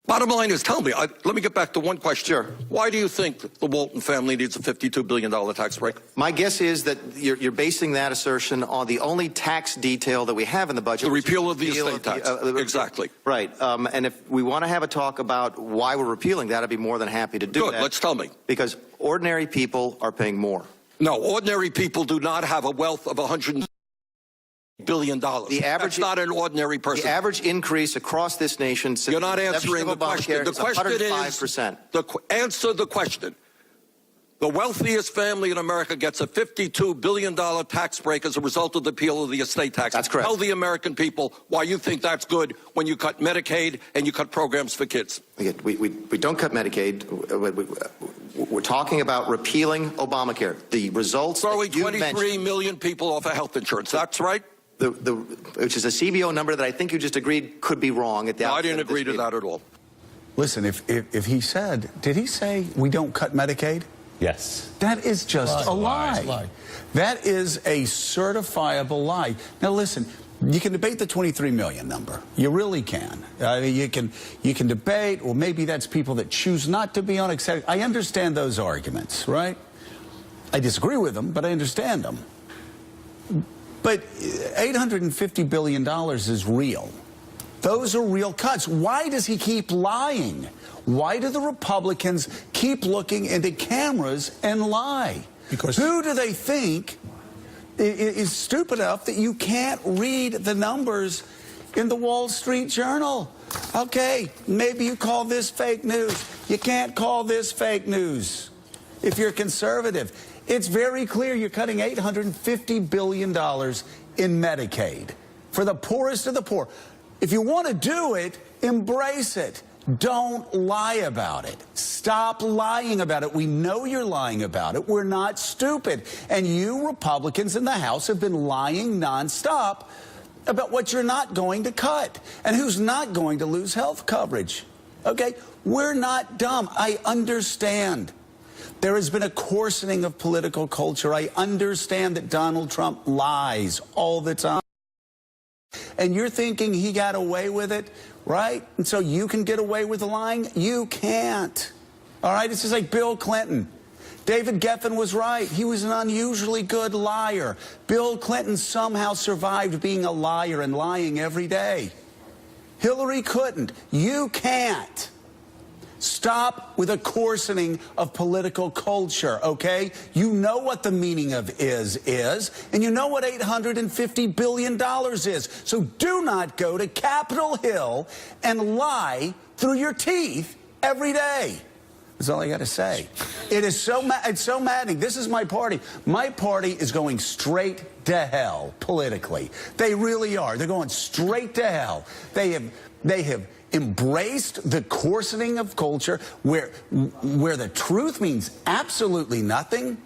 Bottom line is, tell me, let me get back to one question. Sure. Why do you think the Walton family needs a $52 billion tax break? My guess is that you're basing that assertion on the only tax detail that we have in the budget. The repeal of the estate tax. Exactly. Right. And if we want to have a talk about why we're repealing that, I'd be more than happy to do that. Good. Let's tell me. Because ordinary people are paying more. No, ordinary people do not have a wealth of $100 billion. That's not an ordinary person. The average increase across this nation since you're not answering the question. The question is, answer the question. The wealthiest family in America gets a $52 billion tax break as a result of the repeal of the estate tax. That's correct. Tell the American people why you think that's good when you cut Medicaid and you cut programs for kids. Again, we don't cut Medicaid. We're talking about repealing Obamacare. The results throwing that you 23 million people off of health insurance. That's right. Which is a CBO number that I think you just agreed could be wrong at the outset. I didn't agree to that at all. Listen, if he said, did he say we don't cut Medicaid? Yes. That is just a lie. That is a certifiable lie. Now listen, you can debate the 23 million number. You really can. You can debate, well, maybe that's people that choose not to be on accepted. I understand those arguments, right? I disagree with them, but I understand them. But $850 billion is real. Those are real cuts. Why does he keep lying? Why do the Republicans keep looking into cameras and lie? Because who do they think is stupid enough that you can't read the numbers in the Wall Street Journal? Okay, maybe you call this fake news. You can't call this fake news if you're conservative. It's very clear you're cutting $850 billion in Medicaid for the poorest of the poor. If you want to do it, embrace it. Don't lie about it. Stop lying about it. We know you're lying about it. We're not stupid. And you Republicans in the House have been lying nonstop about what you're not going to cut and who's not going to lose health coverage. Okay? We're not dumb. I understand. There has been a coarsening of political culture. I understand that Donald Trump lies all the time. And you're thinking he got away with it, right? And so you can get away with lying? You can't. All right? It's just like Bill Clinton. David Geffen was right. He was an unusually good liar. Bill Clinton somehow survived being a liar and lying every day. Hillary couldn't. You can't. Stop with a coarsening of political culture, okay? You know what the meaning of is, and you know what $850 billion is. So do not go to Capitol Hill and lie through your teeth every day. That's all I got to say. It is it's so maddening. This is my party. My party is going straight to hell politically. They really are. They're going straight to hell. They have embraced the coarsening of culture where the truth means absolutely nothing.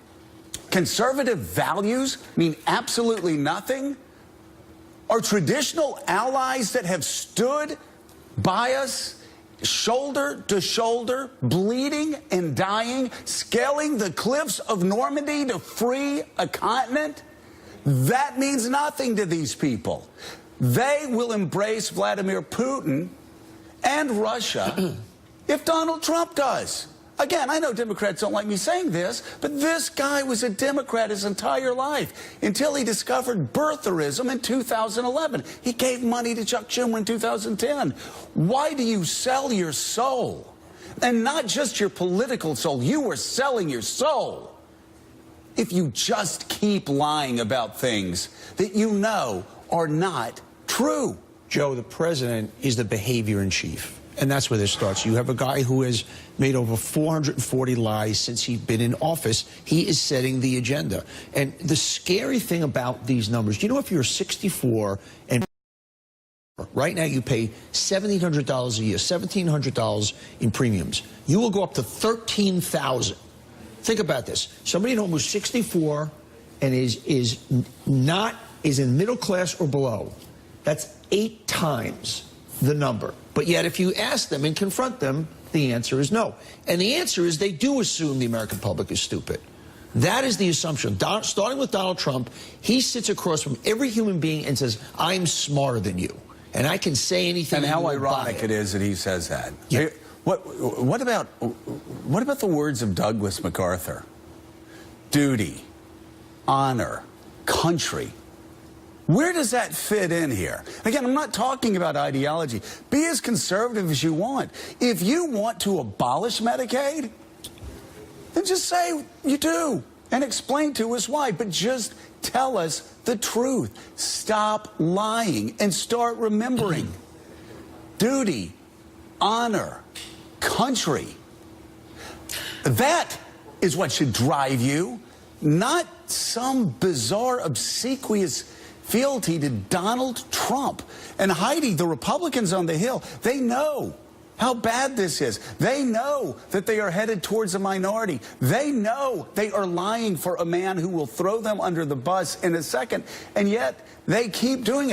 Conservative values mean absolutely nothing. Our traditional allies that have stood by us shoulder to shoulder, bleeding and dying, scaling the cliffs of Normandy to free a continent, that means nothing to these people. They will embrace Vladimir Putin and Russia if Donald Trump does. Again, I know Democrats don't like me saying this, but this guy was a Democrat his entire life until he discovered birtherism in 2011. He gave money to Chuck Schumer in 2010. Why do you sell your soul? And not just your political soul. You were selling your soul if you just keep lying about things that you know are not true. Joe, the president is the behavior in chief, and that's where this starts. You have a guy who has made over 440 lies since he's been in office. He is setting the agenda. And the scary thing about these numbers, you know, if you're 64 and right now you pay $1,700 a year, $1,700 in premiums, you will go up to $13,000. Think about this. Somebody at home who's 64 and is in middle class or below, that's 8 times the number. But yet if you ask them and confront them, the answer is no. And the answer is they do assume the American public is stupid. That is the assumption. Starting with Donald Trump, he sits across from every human being and says, I'm smarter than you. and I can say anything. And how you will buy ironic it is that he says that. Yeah. Hey, what about the words of Douglas MacArthur? Duty, honor, country. Where does that fit in here? Again, I'm not talking about ideology. Be as conservative as you want. If you want to abolish Medicaid, then just say you do and explain to us why. But just tell us the truth. Stop lying and start remembering. Duty, honor, country. That is what should drive you, not some bizarre, obsequious fealty to Donald Trump. And Heidi, the Republicans on the Hill, they know how bad this is. They know that they are headed towards a minority. They know they are lying for a man who will throw them under the bus in a second, and yet they keep doing it.